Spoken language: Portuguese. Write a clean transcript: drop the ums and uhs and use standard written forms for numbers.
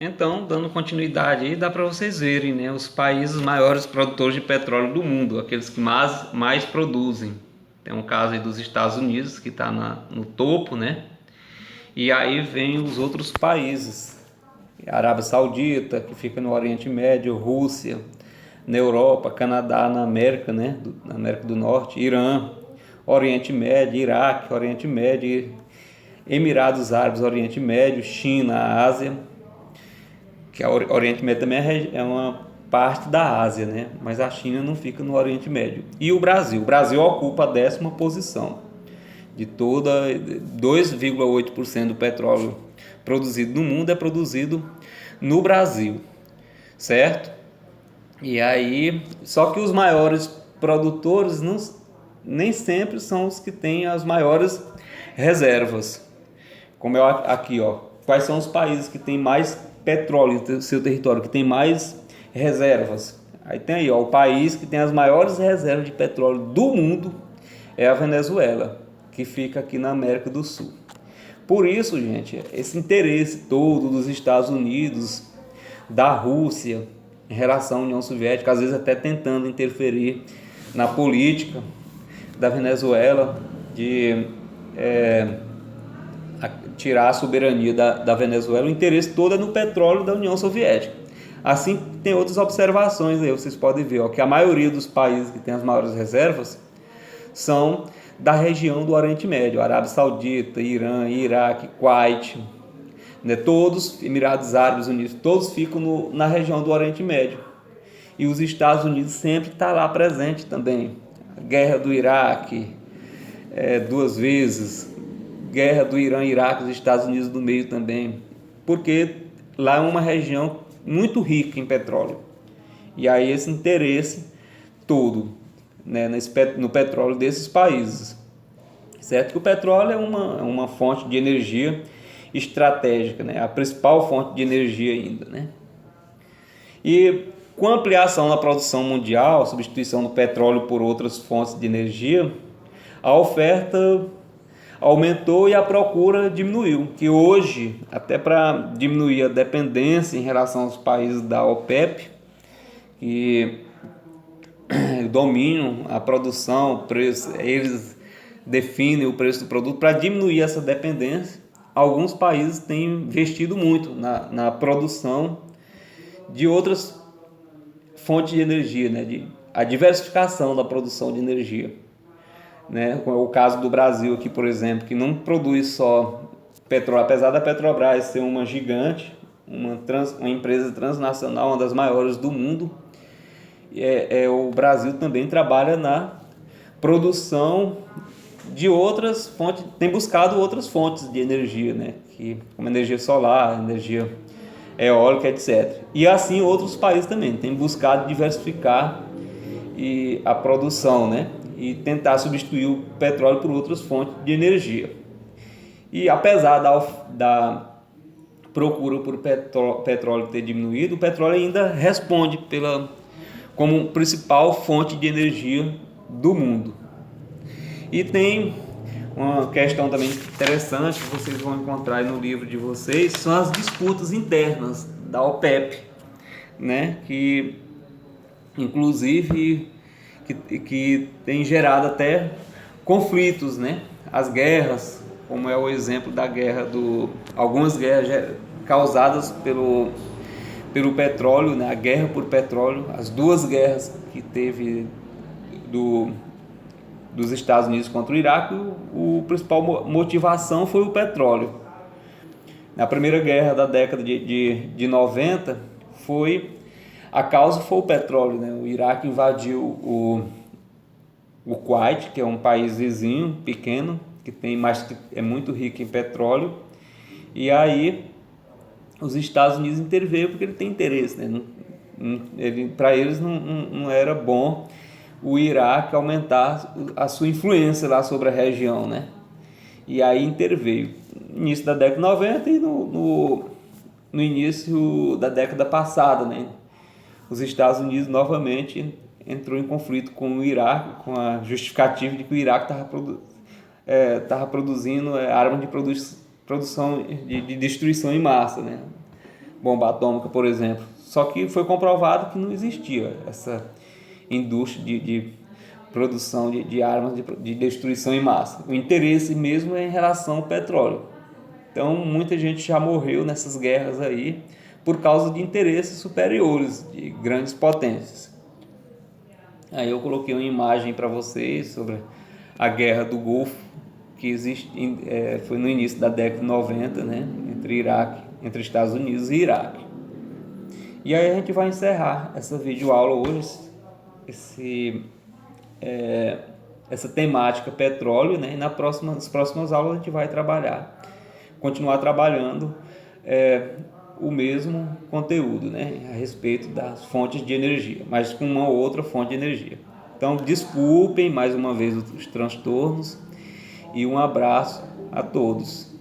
Então, dando continuidade aí, dá para vocês verem, né, os países maiores produtores de petróleo do mundo, aqueles que mais produzem. Tem um caso aí dos Estados Unidos, que está no topo, né? E aí vem os outros países. Arábia Saudita, que fica no Oriente Médio, Rússia, na Europa, Canadá, na América, né? Na América do Norte, Irã, Oriente Médio, Iraque, Oriente Médio, Emirados Árabes, Oriente Médio, China, Ásia, que o Oriente Médio também é uma parte da Ásia, né? Mas a China não fica no Oriente Médio. E o Brasil ocupa a 10ª posição de toda 2,8% do petróleo produzido no mundo é produzido no Brasil, certo? E aí, só que os maiores produtores nem sempre são os que têm as maiores reservas. Como é aqui, ó, quais são os países que têm mais petróleo no seu território, que tem mais reservas? Aí tem aí, ó, o país que tem as maiores reservas de petróleo do mundo é a Venezuela, que fica aqui na América do Sul. Por isso, gente, esse interesse todo dos Estados Unidos, da Rússia, em relação à União Soviética, às vezes até tentando interferir na política da Venezuela, de tirar a soberania da Venezuela, o interesse todo é no petróleo da União Soviética. Assim, tem outras observações aí, vocês podem ver, ó, que a maioria dos países que tem as maiores reservas são da região do Oriente Médio, Arábia Saudita, Irã, Iraque, Kuwait, né? Todos, Emirados Árabes Unidos, todos ficam na região do Oriente Médio. E os Estados Unidos sempre está lá presente também. A guerra do Iraque, 2 vezes, guerra do Irã e Iraque, os Estados Unidos do meio também, porque lá é uma região muito rica em petróleo. E aí esse interesse todo, né, no petróleo desses países. Certo que o petróleo é uma fonte de energia estratégica, né, a principal fonte de energia ainda, né? E com a ampliação da produção mundial, substituição do petróleo por outras fontes de energia, a oferta aumentou e a procura diminuiu, que hoje, até para diminuir a dependência em relação aos países da OPEP, que dominam a produção, o preço, eles definem o preço do produto. Para diminuir essa dependência, alguns países têm investido muito na produção de outras fontes de energia, né? A diversificação da produção de energia, né? Como é o caso do Brasil aqui, por exemplo, que não produz só petróleo, apesar da Petrobras ser uma gigante, uma empresa transnacional, uma das maiores do mundo. O Brasil também trabalha na produção de outras fontes, tem buscado outras fontes de energia, né? Como energia solar, energia eólica, etc. E assim outros países também têm buscado diversificar a produção, né? E tentar substituir o petróleo por outras fontes de energia. E apesar da procura por petróleo ter diminuído, o petróleo ainda responde como principal fonte de energia do mundo. E tem uma questão também interessante que vocês vão encontrar aí no livro de vocês, são as disputas internas da OPEP, né? Que inclusive que tem gerado até conflitos, né? As guerras, como é o exemplo da guerra algumas guerras causadas pelo petróleo, né? A guerra por petróleo, as 2 guerras que teve dos Estados Unidos contra o Iraque, a principal motivação foi o petróleo. Na primeira guerra da década de 90, a causa foi o petróleo, né? O Iraque invadiu o Kuwait, que é um país vizinho, pequeno, que é muito rico em petróleo, e aí os Estados Unidos interveio porque ele tem interesse, né? Para eles não era bom o Iraque aumentar a sua influência lá sobre a região, né? E aí interveio no início da década de 90 e no início da década passada, né? Os Estados Unidos novamente entrou em conflito com o Iraque, com a justificativa de que o Iraque estava produzindo armas de produção de destruição em massa, né? bomba atômica, por exemplo. Só que foi comprovado que não existia essa indústria de produção de armas de destruição em massa. O interesse mesmo é em relação ao petróleo. Então muita gente já morreu nessas guerras aí por causa de interesses superiores de grandes potências. Aí eu coloquei uma imagem para vocês sobre a guerra do Golfo, que existe, foi no início da década de 90, né, entre Estados Unidos e Iraque. E aí a gente vai encerrar essa videoaula hoje, essa temática petróleo, né, e nas próximas aulas a gente vai continuar trabalhando o mesmo conteúdo, né, a respeito das fontes de energia, mas com uma outra fonte de energia. Então, desculpem mais uma vez os transtornos e um abraço a todos.